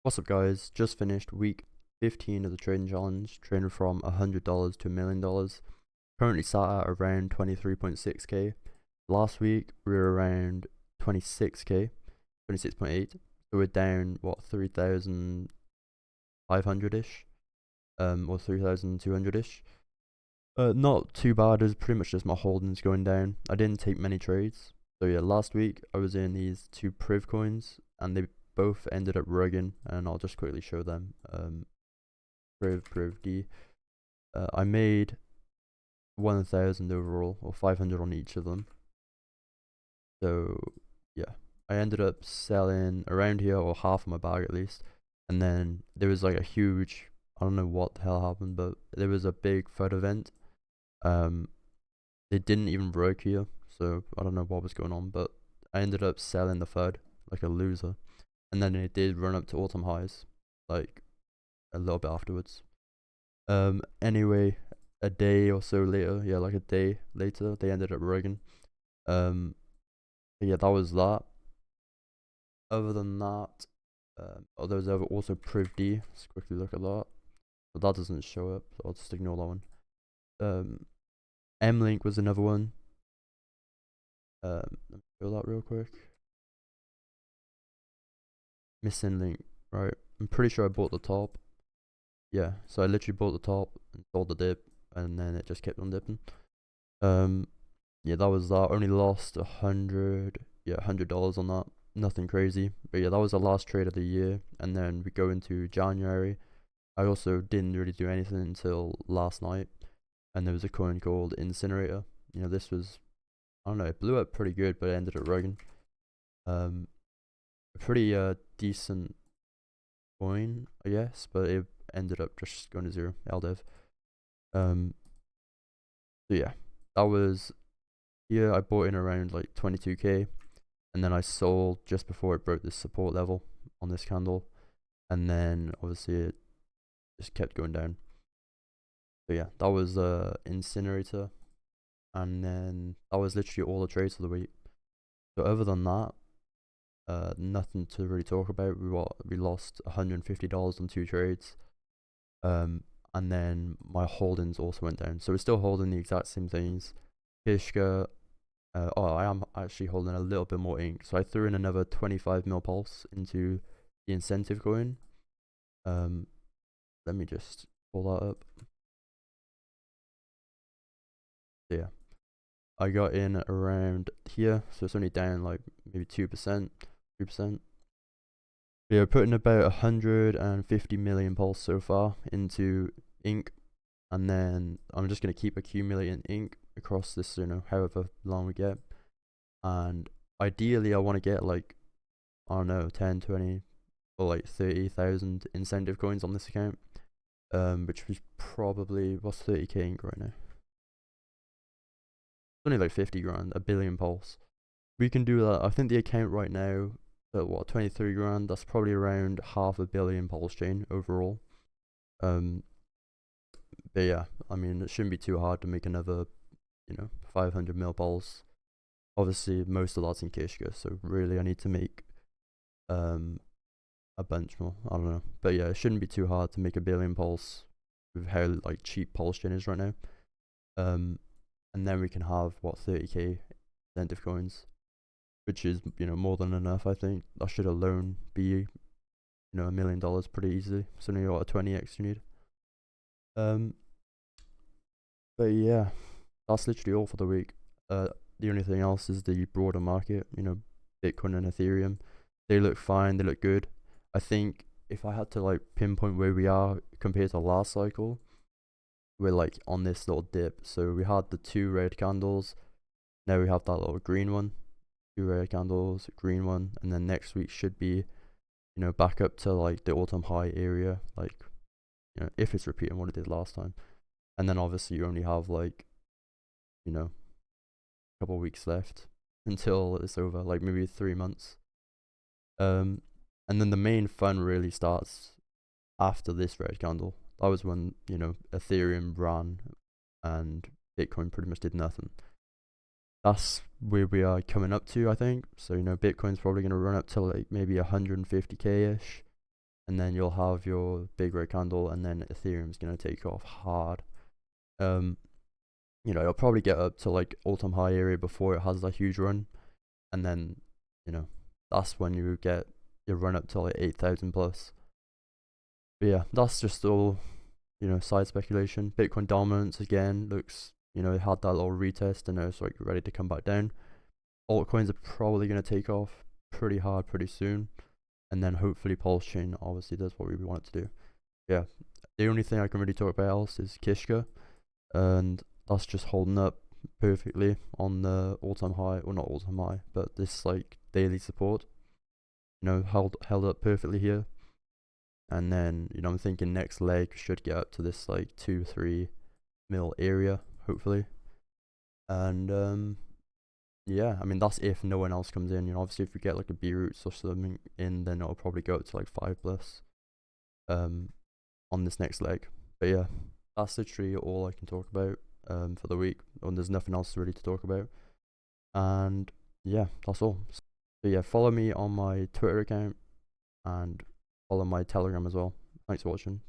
What's up, guys? Just finished week 15 of the trading challenge, trading from $100 to $1,000,000. Currently sat at around 23.6k. Last week we were around 26k, 26.8. So we're down what 3,500 ish, or 3,200 ish. Not too bad. It was pretty much just my holdings going down. I didn't take many trades. So yeah, last week I was in these two priv coins, and they both ended up rugging, and I'll just quickly show them. Priv D. I made 1,000 overall, or 500 on each of them. So yeah, I ended up selling around here, or half of my bag at least. And then there was like a huge, I don't know what the hell happened, but there was a big FUD event. They didn't even break here, so I don't know what was going on, but I ended up selling the FUD like a loser. And then it did run up to autumn highs, like a little bit afterwards. Anyway, a day or so later, yeah, like a day later, they ended up rugging. But yeah, that was that. Other than that, there was also Priv D. Let's quickly look at that. But that doesn't show up, so I'll just ignore that one. M-Link was another one. Let me show that real quick. Missing link, right? I'm pretty sure I bought the top. Yeah, so I literally bought the top and sold the dip, and then it just kept on dipping. Yeah, that was that. Only lost $100 on that. Nothing crazy, but yeah, that was the last trade of the year. And then we go into January. I also didn't really do anything until last night, and there was a coin called Incinerator. This was, I don't know, it blew up pretty good, but it ended up rugging. A pretty decent coin, I guess, but it ended up just going to zero. LDev. So yeah, that was here. I bought in around like 22k, and then I sold just before it broke this support level on this candle, and then obviously it just kept going down. So yeah, that was Incinerator, and then that was literally all the trades of the week. So other than that, nothing to really talk about. We lost $150 on two trades, and then my holdings also went down. So we're still holding the exact same things. Kishka. I am actually holding a little bit more ink, so I threw in another 25 mil pulse into the incentive coin. Let me just pull that up. So yeah, I got in around here, so it's only down like maybe 2%, 3%. We are putting about 150 million pulse so far into ink, and then I'm just gonna keep accumulating ink across this, however long we get. And ideally, I want to get like, I don't know, 10, 20, or like 30,000 incentive coins on this account. Which was probably, what's 30k ink right now? It's only like 50 grand, a billion pulse. We can do that. I think the account right now, at what, 23 grand? That's probably around half a billion pulse chain overall. But yeah, I mean, it shouldn't be too hard to make another, 500 mil pulse. Obviously, most of that's in Kishka, so really I need to make a bunch more. I don't know, but yeah, it shouldn't be too hard to make a billion pulse with how like cheap pulse chain is right now. And then we can have what 30k incentive coins, which is more than enough. I think that should alone be $1 million pretty easily. So only what a 20x you need. But yeah, that's literally all for the week. The only thing else is the broader market. Bitcoin and Ethereum, they look fine. They look good. I think if I had to like pinpoint where we are compared to last cycle, we're like on this little dip. So we had the two red candles. Now we have that little green one. Two red candles, green one, and then next week should be, back up to like the autumn high area. Like, if it's repeating what it did last time. And then obviously you only have like, a couple weeks left until it's over, like maybe 3 months. And then the main fun really starts after this red candle. That was when, Ethereum ran and Bitcoin pretty much did nothing. That's where we are coming up to, I think. So, Bitcoin's probably going to run up to like maybe 150k ish. and then you'll have your big red candle, and then Ethereum's gonna take off hard. You know, it'll probably get up to like all-time high area before it has that huge run, and then, you know, that's when you get your run up to like 8,000 plus. But yeah, that's just all, you know, side speculation. Bitcoin dominance again looks, you know, it had that little retest and it's like ready to come back down. Altcoins are probably going to take off pretty hard pretty soon, and then hopefully Pulse Chain obviously does what we want it to do. Yeah, the only thing I can really talk about else is Kishka, and that's just holding up perfectly on the all-time high, or not all-time high, but this like daily support. You know, held up perfectly here, and then, you know, I'm thinking next leg should get up to this like 2-3 mil area hopefully, and yeah, I mean that's if no one else comes in. You know, obviously if we get like a B Roots or something in, then it'll probably go up to like 5 plus on this next leg. But yeah, that's literally all I can talk about for the week, and there's nothing else really to talk about. And yeah, that's all. So yeah, follow me on my Twitter account and follow my Telegram as well. Thanks for watching.